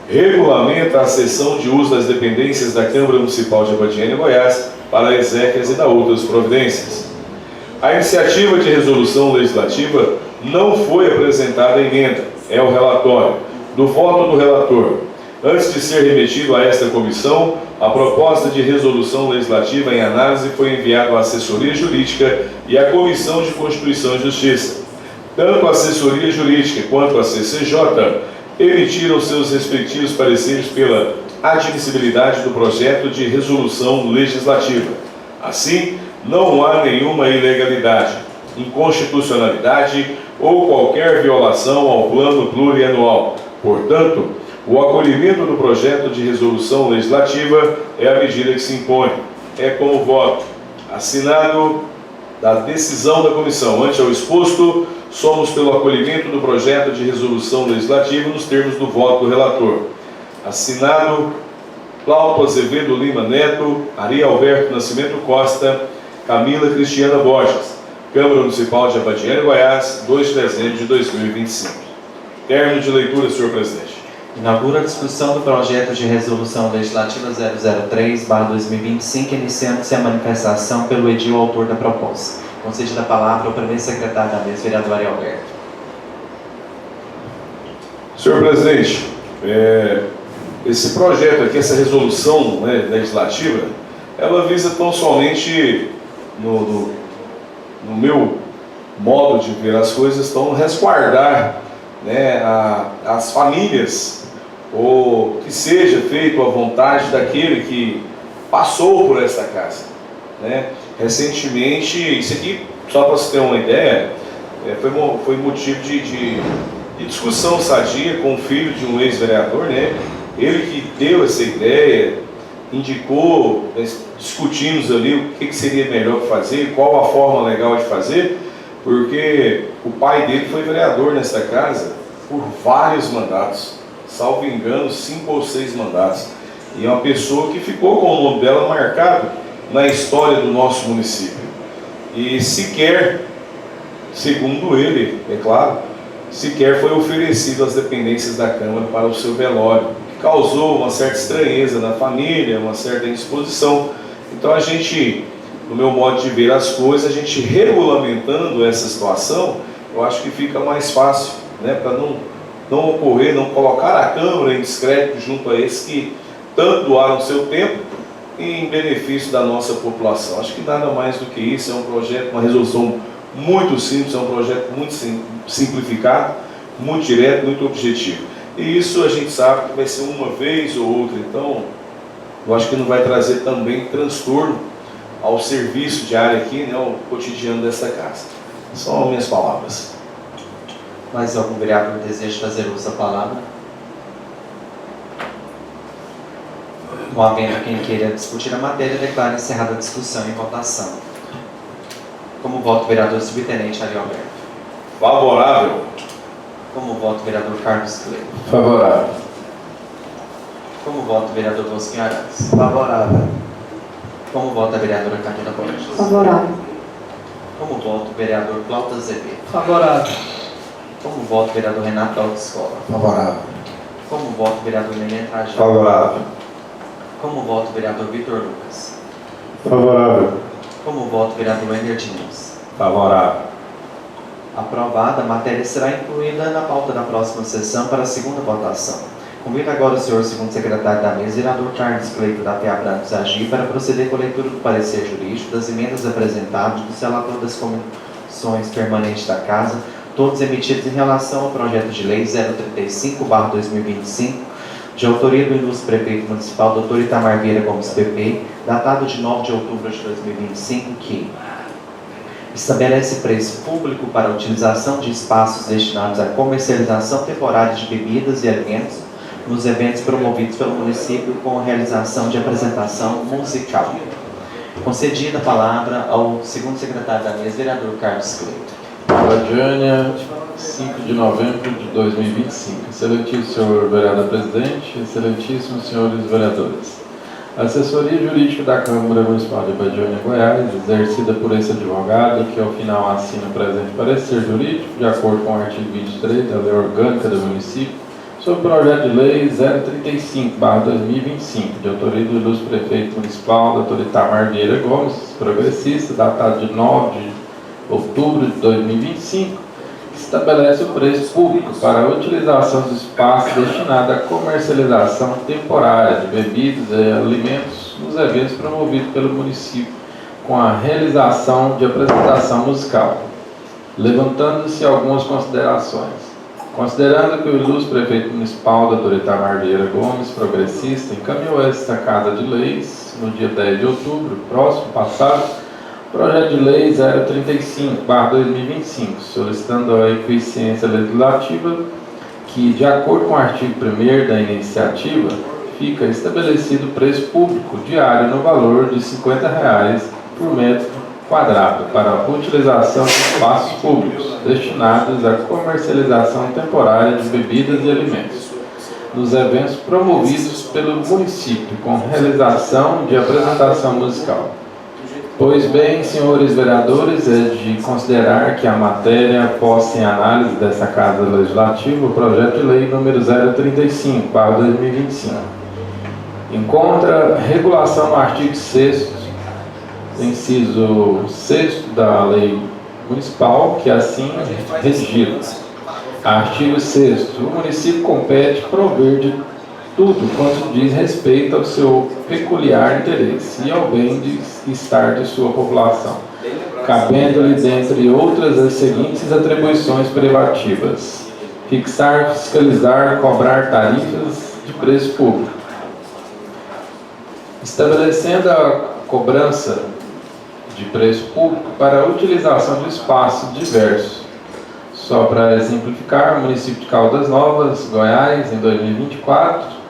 regulamenta a cessão de uso das dependências da Câmara Municipal de Abadiânia, Goiás, para exéquias e da outras providências. A iniciativa de resolução legislativa não foi apresentada emenda, é o relatório. Do voto do relator. Antes de ser remetido a esta comissão, a proposta de resolução legislativa em análise foi enviada à assessoria jurídica e à Comissão de Constituição e Justiça. Tanto a assessoria jurídica quanto a CCJ emitiram seus respectivos pareceres pela admissibilidade do projeto de resolução legislativa. Assim, não há nenhuma ilegalidade, inconstitucionalidade ou qualquer violação ao plano plurianual. Portanto, o acolhimento do projeto de resolução legislativa é a medida que se impõe. É como voto. Assinado da decisão da comissão. Ante ao exposto, somos pelo acolhimento do projeto de resolução legislativa nos termos do voto do relator. Assinado Plauto Azevedo Lima Neto, Ari Alberto Nascimento Costa, Camila Cristiana Borges. Câmara Municipal de Abadiânia, Goiás, 2 de dezembro de 2025. Término de leitura, senhor presidente. Inaugura a discussão do projeto de resolução legislativa 003/2025, iniciando-se a manifestação pelo edil autor da proposta. Concedida a palavra ao primeiro secretário da mesa, vereador Ari Alberto. Senhor presidente, esse projeto aqui, essa resolução legislativa, ela visa tão somente, no meu modo de ver as coisas, tão resguardar as famílias, ou que seja feito à vontade daquele que passou por esta casa. Recentemente, isso aqui, só para você ter uma ideia, foi motivo de discussão sadia com o filho de um ex-vereador, ele que deu essa ideia, indicou, discutimos ali o que seria melhor fazer, qual a forma legal de fazer, porque o pai dele foi vereador nesta casa por vários mandatos, salvo engano, 5 ou 6 mandatos, e é uma pessoa que ficou com o nome dela marcado na história do nosso município, e sequer, segundo ele, é claro, sequer foi oferecido às dependências da Câmara para o seu velório, que causou uma certa estranheza na família, uma certa indisposição. Então a gente, no meu modo de ver as coisas, a gente regulamentando essa situação, eu acho que fica mais fácil, para não ocorrer, não colocar a Câmara em descrédito junto a esses que tanto doaram seu tempo em benefício da nossa população. Acho que nada mais do que isso, é um projeto, uma resolução muito simples, é um projeto muito simplificado, muito direto, muito objetivo. E isso a gente sabe que vai ser uma vez ou outra, então eu acho que não vai trazer também transtorno ao serviço diário aqui, ao cotidiano desta casa. São minhas palavras. Mais algum vereador deseja fazer uso da palavra? Não havendo quem queira discutir a matéria, declaro encerrada a discussão e votação. Como voto o vereador subtenente Ari Alberto. Favorável. Como voto o vereador Carlos Cleber. Favorável. Como voto o vereador Bosquim Arantes. Favorável. Como vota a vereadora Camila Borges. Favorável. Como voto o vereador Cláudio Azevedo. Favorável. Como voto o vereador Renato Alves Escola. Favorável. Como voto o vereador Nenê Trajano. Favorável. Como voto o vereador Vitor Lucas. Favorável. Como voto o vereador Wender Diniz. Favorável. Aprovada, a matéria será incluída na pauta da próxima sessão para a segunda votação. Convido agora o senhor segundo secretário da mesa, vereador Charles Cleito da PA Brancos Agir, para proceder com a leitura do parecer jurídico das emendas apresentadas do relator das comissões permanentes da Casa, todos emitidos em relação ao projeto de lei 035/2025, de autoria do ilustre prefeito municipal, Dr. Itamar Vieira Gomes PP, datado de 9 de outubro de 2025, que estabelece preço público para a utilização de espaços destinados à comercialização temporária de bebidas e alimentos nos eventos promovidos pelo município com a realização de apresentação musical. Concedida a palavra ao segundo secretário da mesa, vereador Carlos Cleito. Badiânia, 5 de novembro de 2025. Excelentíssimo senhor vereador presidente, excelentíssimos senhores vereadores. A assessoria jurídica da Câmara Municipal de Badiânia, Goiás, exercida por esse advogado, que ao final assina o presente parecer jurídico, de acordo com o artigo 23 da Lei Orgânica do Município, sobre o projeto de lei 035/2025, de autoria do ilustre prefeito municipal, Dr. Itamar Vieira Gomes, progressista, datado de 9 de outubro de 2025, que estabelece o preço público para a utilização dos espaços destinados à comercialização temporária de bebidas e alimentos nos eventos promovidos pelo município com a realização de apresentação musical, levantando-se algumas considerações. Considerando que o ilustre prefeito municipal, Dr. Itamar Vieira Gomes, progressista, encaminhou esta Casa de Leis no dia 10 de outubro, próximo passado, o projeto de lei 035/2025, solicitando a eficiência legislativa que, de acordo com o artigo 1º da iniciativa, fica estabelecido o preço público diário no valor de R$ 50 por metro quadrado para a utilização de espaços públicos destinados à comercialização temporária de bebidas e alimentos nos eventos promovidos pelo município com realização de apresentação musical. Pois bem, senhores vereadores, é de considerar que a matéria posta em análise dessa Casa Legislativa, o projeto de lei número 035/2025, encontra regulação no artigo 6º, inciso 6º da Lei Municipal, que assim redigida. Artigo 6º. O município compete prover de tudo quanto diz respeito ao seu peculiar interesse e ao bem-estar de sua população, cabendo-lhe, dentre outras, as seguintes atribuições privativas: fixar, fiscalizar, cobrar tarifas de preço público, estabelecendo a cobrança de preço público para a utilização de espaços diversos. Só para exemplificar, o município de Caldas Novas, Goiás, em 2024,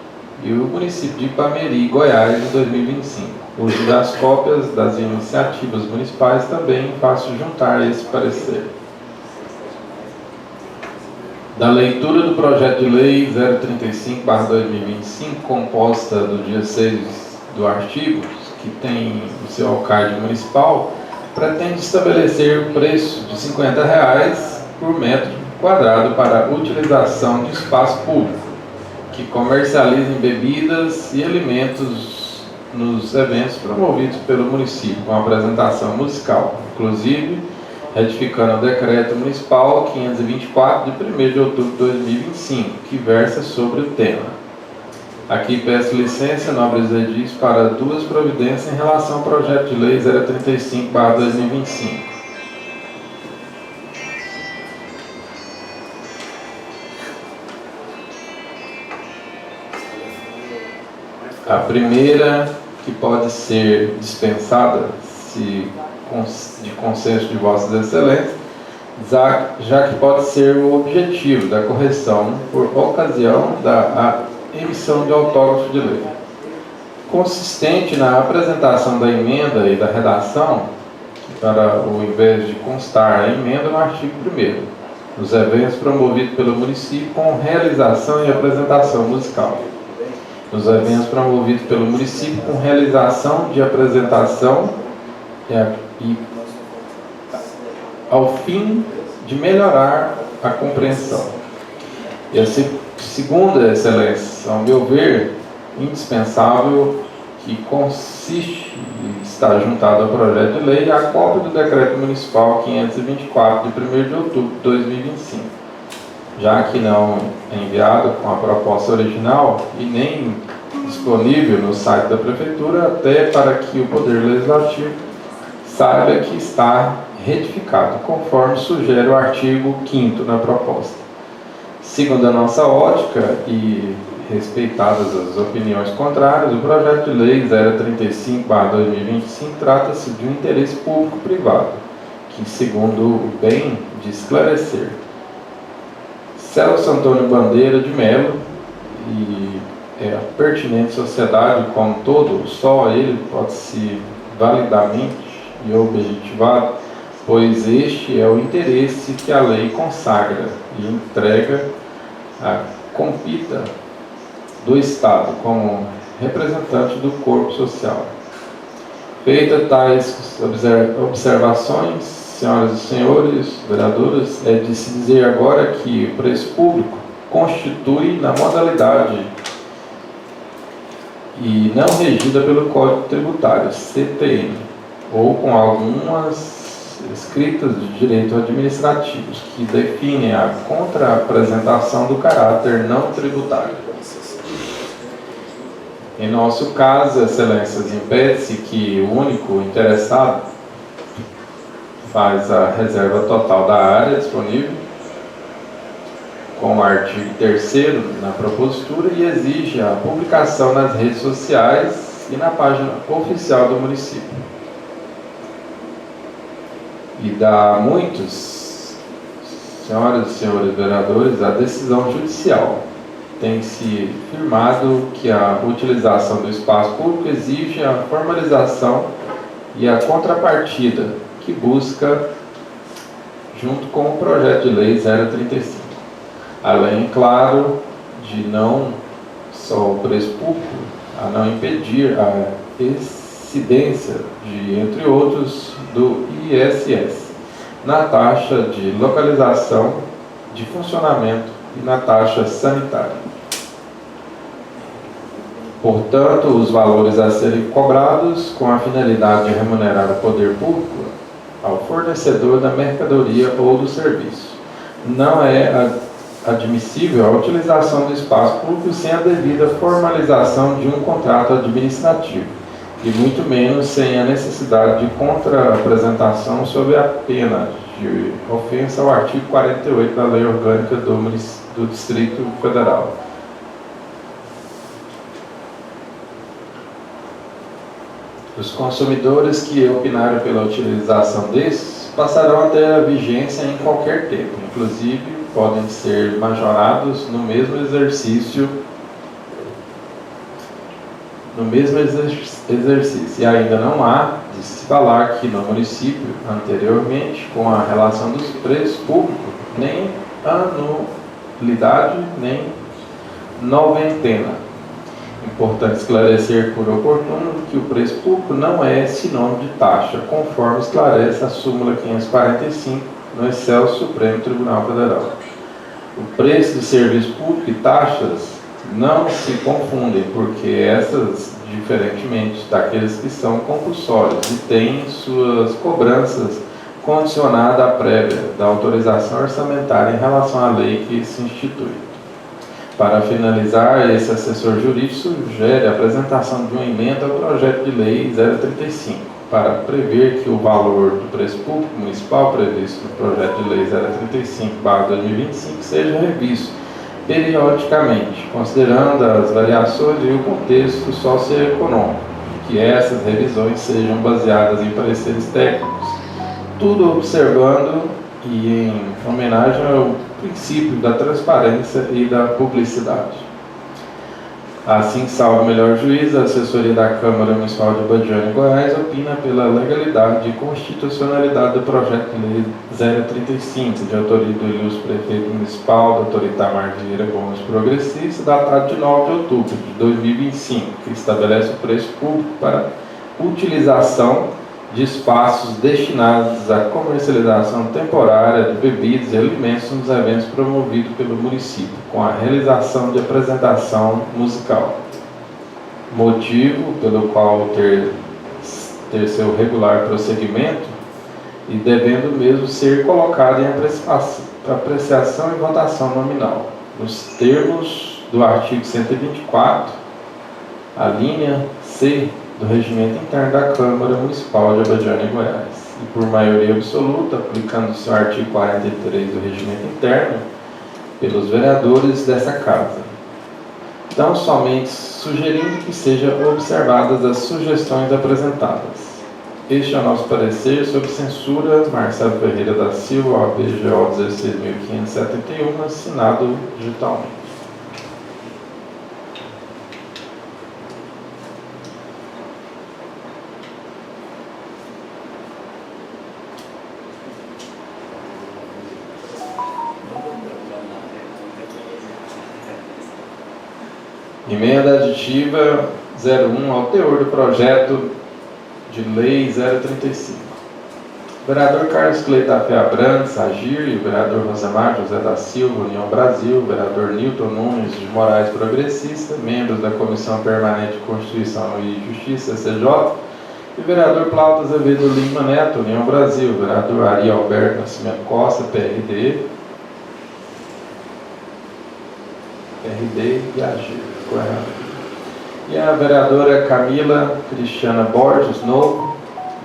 e o município de Ipameri, Goiás, em 2025. Uso das cópias das iniciativas municipais também faço juntar esse parecer. Da leitura do projeto de lei 035/2025, composta do dia 6 do artigo, que tem o seu alcalde municipal, pretende estabelecer o preço de R$ 50 por metro quadrado para a utilização de espaço público, que comercializem bebidas e alimentos nos eventos promovidos pelo município, com apresentação musical, inclusive retificando o decreto municipal 524 de 1º de outubro de 2025, que versa sobre o tema. Aqui peço licença, nobres edis, para duas providências em relação ao projeto de lei 035/2025. A primeira, que pode ser dispensada, se de consenso de vossas excelências, já que pode ser o objetivo da correção por ocasião da emissão de autógrafo de lei. consistente na apresentação da emenda e da redação, para o invés de constar a emenda no artigo 1º, nos eventos promovidos pelo município com realização e apresentação musical. Nos eventos promovidos pelo município com realização de apresentação e ao fim de melhorar a compreensão. E a segunda excelência, ao meu ver, indispensável, que consiste em estar juntado ao projeto de lei a cópia do Decreto Municipal 524, de 1º de outubro de 2025, já que não é enviado com a proposta original e nem disponível no site da Prefeitura, até para que o Poder Legislativo saiba que está retificado, conforme sugere o artigo 5º na proposta. Segundo a nossa ótica e respeitadas as opiniões contrárias, o projeto de lei 035/2025 trata-se de um interesse público-privado, que, segundo o bem de esclarecer, Celso Antônio Bandeira de Melo e a pertinente sociedade como todo, só ele pode ser validamente e objetivado, pois este é o interesse que a lei consagra e entrega a compita do Estado como representante do corpo social. Feitas tais observações, senhoras e senhores vereadores, é de se dizer agora que o preço público constitui na modalidade e não regida pelo Código Tributário, CTN, ou com algumas escritas de direito administrativos que definem a contra-apresentação do caráter não tributário. Em nosso caso, excelências, impede-se que o único interessado faz a reserva total da área disponível, com o artigo 3º na propositura, e exige a publicação nas redes sociais e na página oficial do município. E dá a muitos, senhoras e senhores vereadores, a decisão judicial. Tem-se firmado que a utilização do espaço público exige a formalização e a contrapartida que busca junto com o projeto de lei 035. Além, claro, de não só o preço público, a não impedir a incidência de, entre outros, do ISS, na taxa de localização, de funcionamento e na taxa sanitária. Portanto, os valores a serem cobrados com a finalidade de remunerar o poder público ao fornecedor da mercadoria ou do serviço. Não é admissível a utilização do espaço público sem a devida formalização de um contrato administrativo, e muito menos sem a necessidade de contra-apresentação sob a pena de ofensa ao artigo 48 da Lei Orgânica do Distrito Federal. Os consumidores que opinarem pela utilização desses passarão a ter a vigência em qualquer tempo, inclusive podem ser majorados no mesmo exercício, e ainda não há de se falar que no município, anteriormente, com a relação dos preços públicos, nem anulidade, nem noventena. Importante esclarecer por oportuno que o preço público não é sinônimo de taxa, conforme esclarece a súmula 545 no Excelso Supremo Tribunal Federal. O preço do serviço público e taxas não se confundem, porque essas, diferentemente daqueles que são compulsórios e têm suas cobranças condicionadas à prévia da autorização orçamentária em relação à lei que se institui. Para finalizar, esse assessor jurídico sugere a apresentação de uma emenda ao projeto de lei 035, para prever que o valor do preço público municipal previsto no projeto de lei 035/2025 seja revisto periodicamente, considerando as variações e o contexto socioeconômico, que essas revisões sejam baseadas em pareceres técnicos, tudo observando e em homenagem ao princípio da transparência e da publicidade. Assim, salvo o melhor juízo, a assessoria da Câmara Municipal de Abadiânia, Goiás, opina pela legalidade e constitucionalidade do projeto de lei 035, de autoria do ilustre prefeito municipal, Dr. Itamar Vieira Gomes Progressista, datado de 9 de outubro de 2025, que estabelece o preço público para utilização de espaços destinados à comercialização temporária de bebidas e alimentos nos eventos promovidos pelo município, com a realização de apresentação musical. Motivo pelo qual ter seu regular prosseguimento e devendo mesmo ser colocado em apreciação e votação nominal, nos termos do artigo 124, a linha C do Regimento Interno da Câmara Municipal de Abadiânia, Goiás, e por maioria absoluta, aplicando-se o artigo 43 do Regimento Interno, pelos vereadores dessa Casa. Então, somente sugerindo que sejam observadas as sugestões apresentadas. Este é o nosso parecer sobre censura, Marcelo Ferreira da Silva, OAB-GO 16.571, assinado digitalmente. Emenda aditiva 01 ao teor do projeto de lei 035. O vereador Carlos Cleiton Abrantes, Agir, e o vereador Rosemar José da Silva, União Brasil, o vereador Nilton Nunes de Moraes Progressista, membros da Comissão Permanente de Constituição e Justiça, CCJ, e o vereador Plauto Azevedo Lima Neto, União Brasil, o vereador Ari Alberto Nascimento Costa, PRD e Agir. E a vereadora Camila Cristiana Borges Novo,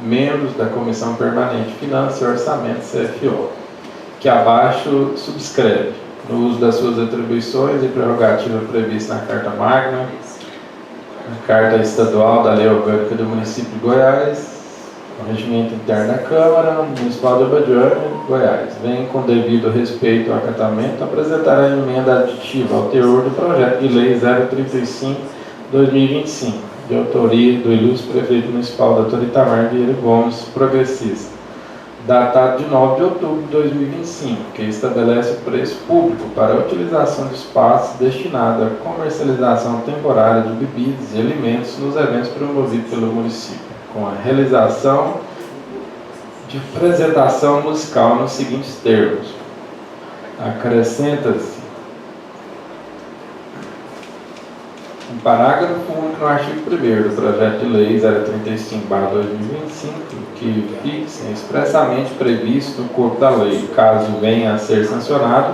membros da Comissão Permanente de Finanças e Orçamento, CFO, que abaixo subscreve, no uso das suas atribuições e prerrogativas previstas na Carta Magna, na Carta Estadual da Lei Orgânica do Município de Goiás, no Regimento Interno da Câmara Municipal de Abadiânia, Goiás. Vem com devido respeito ao acatamento apresentar a emenda aditiva ao teor do projeto de lei 035/2025, de autoria do ilustre prefeito municipal, Dr. Itamar Vieira Gomes Progressista, datado de 9 de outubro de 2025, que estabelece o preço público para a utilização de espaços destinados à comercialização temporária de bebidas e alimentos nos eventos promovidos pelo município, com a realização de apresentação musical nos seguintes termos. Acrescenta-se um parágrafo único no artigo 1º do projeto de lei 035/2025, que fixa expressamente previsto no corpo da lei, caso venha a ser sancionado,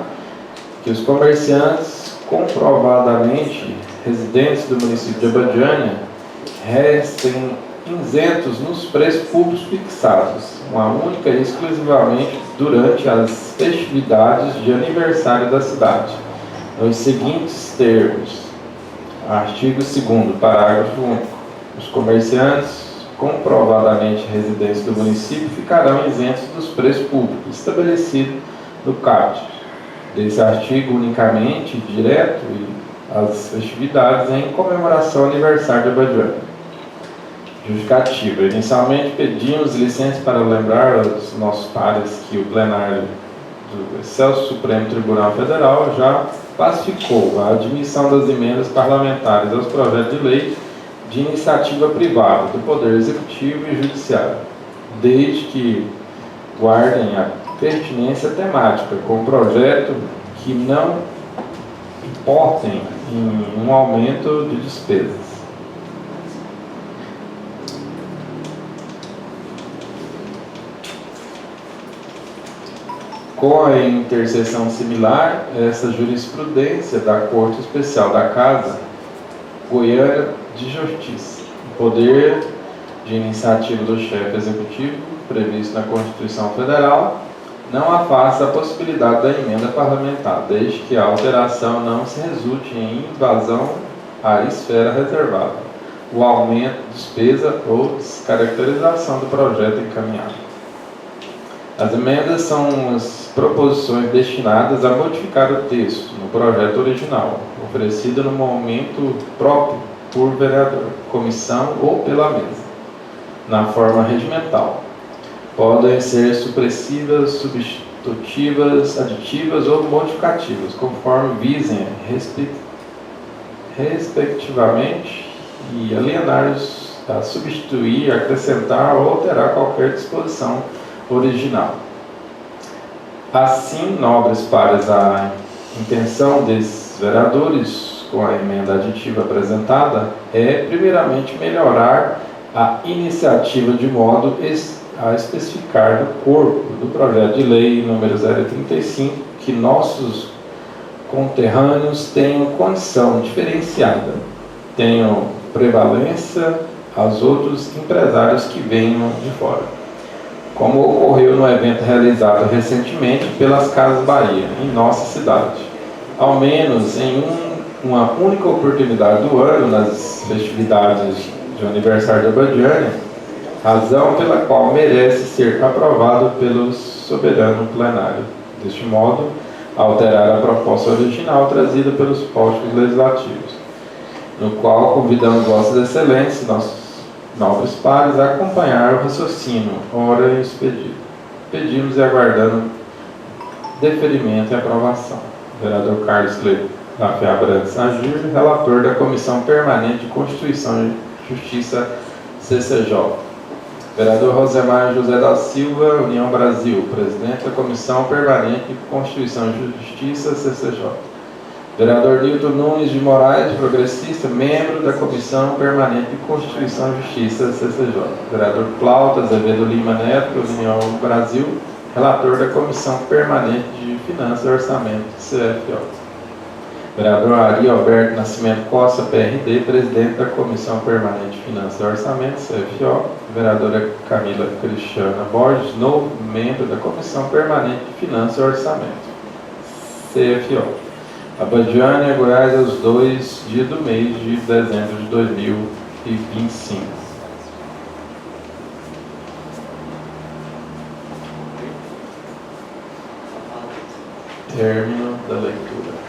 que os comerciantes comprovadamente residentes do município de Abadiânia restem isentos nos preços públicos fixados, uma única e exclusivamente durante as festividades de aniversário da cidade, nos seguintes termos. Artigo 2º, parágrafo único. Os comerciantes comprovadamente residentes do município ficarão isentos dos preços públicos estabelecidos no CAD desse artigo unicamente direto às festividades em comemoração ao aniversário de Abadiânia. Justificativa. Inicialmente pedimos licença para lembrar aos nossos pares que o plenário do Excelso Supremo Tribunal Federal já pacificou a admissão das emendas parlamentares aos projetos de lei de iniciativa privada do Poder Executivo e Judiciário, desde que guardem a pertinência temática com o projeto que não importem em um aumento de despesas. Com a interseção similar, essa jurisprudência da Corte Especial da Casa Goiana de Justiça, o poder de iniciativa do chefe executivo, previsto na Constituição Federal, não afasta a possibilidade da emenda parlamentar, desde que a alteração não se resulte em invasão à esfera reservada, o aumento de despesa ou descaracterização do projeto encaminhado. As emendas são as proposições destinadas a modificar o texto no projeto original, oferecido no momento próprio por vereador, comissão ou pela mesa, na forma regimental. Podem ser supressivas, substitutivas, aditivas ou modificativas, conforme visem, respectivamente, e alienar, a substituir, acrescentar ou alterar qualquer disposição original. Assim, nobres pares, a intenção desses vereadores com a emenda aditiva apresentada é, primeiramente, melhorar a iniciativa de modo a especificar no corpo do projeto de lei número 035 que nossos conterrâneos tenham condição diferenciada, tenham prevalência aos outros empresários que venham de fora, como ocorreu no evento realizado recentemente pelas Casas Bahia, em nossa cidade. Ao menos em uma única oportunidade do ano, nas festividades de aniversário da Abadiânia, razão pela qual merece ser aprovado pelo soberano plenário. Deste modo, alterar a proposta original trazida pelos postos legislativos, no qual convidamos vossas excelências, nossos nobres pares, a acompanhar o raciocínio, ora expedido. Pedimos e aguardando deferimento e aprovação. Vereador Carlos Cleber Abrantes Agir, relator da Comissão Permanente de Constituição e Justiça, CCJ. Vereador Rosemar José da Silva, União Brasil, presidente da Comissão Permanente de Constituição e Justiça, CCJ. Vereador Nilton Nunes de Moraes, progressista, membro da Comissão Permanente de Constituição e Justiça, CCJ. Vereador Plauta Azevedo Lima Neto, União Brasil, relator da Comissão Permanente de Finanças e Orçamento, CFO. Vereador Ari Alberto Nascimento Costa, PRD, presidente da Comissão Permanente de Finanças e Orçamento, CFO. Vereadora Camila Cristiana Borges, novo membro da Comissão Permanente de Finanças e Orçamento, CFO. Abadiânia, Goiás, aos 2 dias do mês de dezembro de 2025. Término da leitura.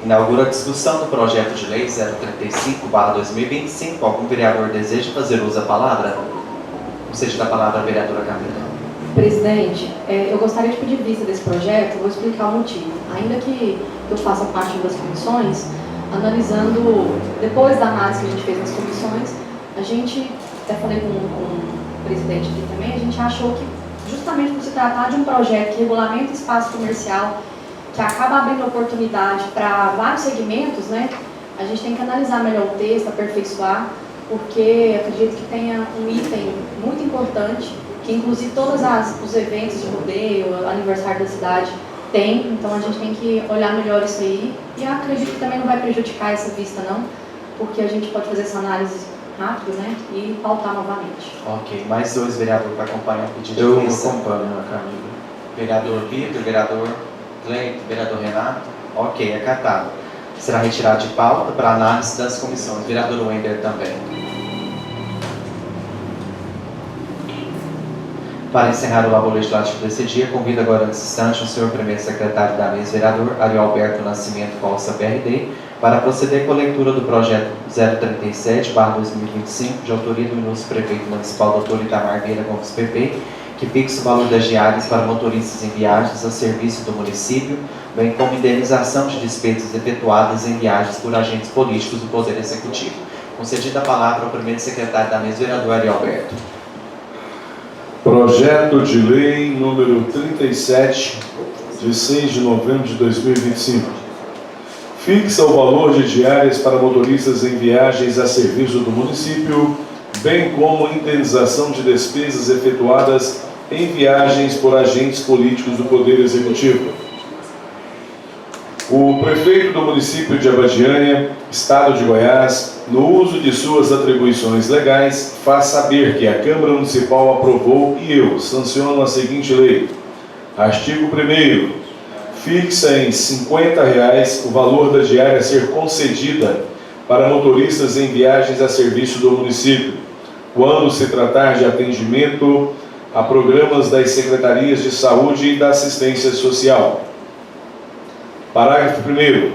Inaugura a discussão do projeto de lei 035/2025. Algum vereador deseja fazer uso da palavra? Ou seja, da palavra a vereadora Camila. Presidente, eu gostaria de pedir vista desse projeto, vou explicar o motivo. Ainda que eu faça parte das comissões, analisando, depois da análise que a gente fez nas comissões, a gente, até falei com o presidente aqui também, a gente achou que, justamente por se tratar de um projeto que regulamenta o espaço comercial, que acaba abrindo oportunidade para vários segmentos, né? A gente tem que analisar melhor o texto, aperfeiçoar, porque acredito que tenha um item muito importante, que inclusive todos os eventos de rodeio, aniversário da cidade tem, então a gente tem que olhar melhor isso aí, e eu acredito que também não vai prejudicar essa vista não, porque a gente pode fazer essa análise rápido, né, e pautar novamente. Ok, mais 2 vereadores para acompanhar o pedido Eu de vista. acompanho a Camila. Vereador Vitor, vereador Cleito, vereador Renato. Ok, acatado. Será retirado de pauta para análise das comissões. Vereador Wender também. Para encerrar o labor legislativo desse dia, convido agora nesse instante o senhor primeiro secretário da mesa, vereador Ariel Alberto Nascimento Costa, PRD, para proceder com a leitura do projeto 037/2025, de autoria do ilustre prefeito municipal, Dr. Itamar Vieira Gomes, PP, que fixa o valor das diárias para motoristas em viagens a serviço do município, bem como indenização de despesas efetuadas em viagens por agentes políticos do Poder Executivo. Concedida a palavra ao primeiro secretário da mesa, vereador Ariel Alberto. Projeto de lei número 37, de 6 de novembro de 2025. Fixa o valor de diárias para motoristas em viagens a serviço do município, bem como indenização de despesas efetuadas em viagens por agentes políticos do Poder Executivo. O prefeito do município de Abadiânia, Estado de Goiás, no uso de suas atribuições legais, faz saber que a Câmara Municipal aprovou e eu sanciono a seguinte lei. Artigo 1º. Fixa em R$ 50 o valor da diária a ser concedida para motoristas em viagens a serviço do município, quando se tratar de atendimento a programas das Secretarias de Saúde e da Assistência Social. Parágrafo 1º.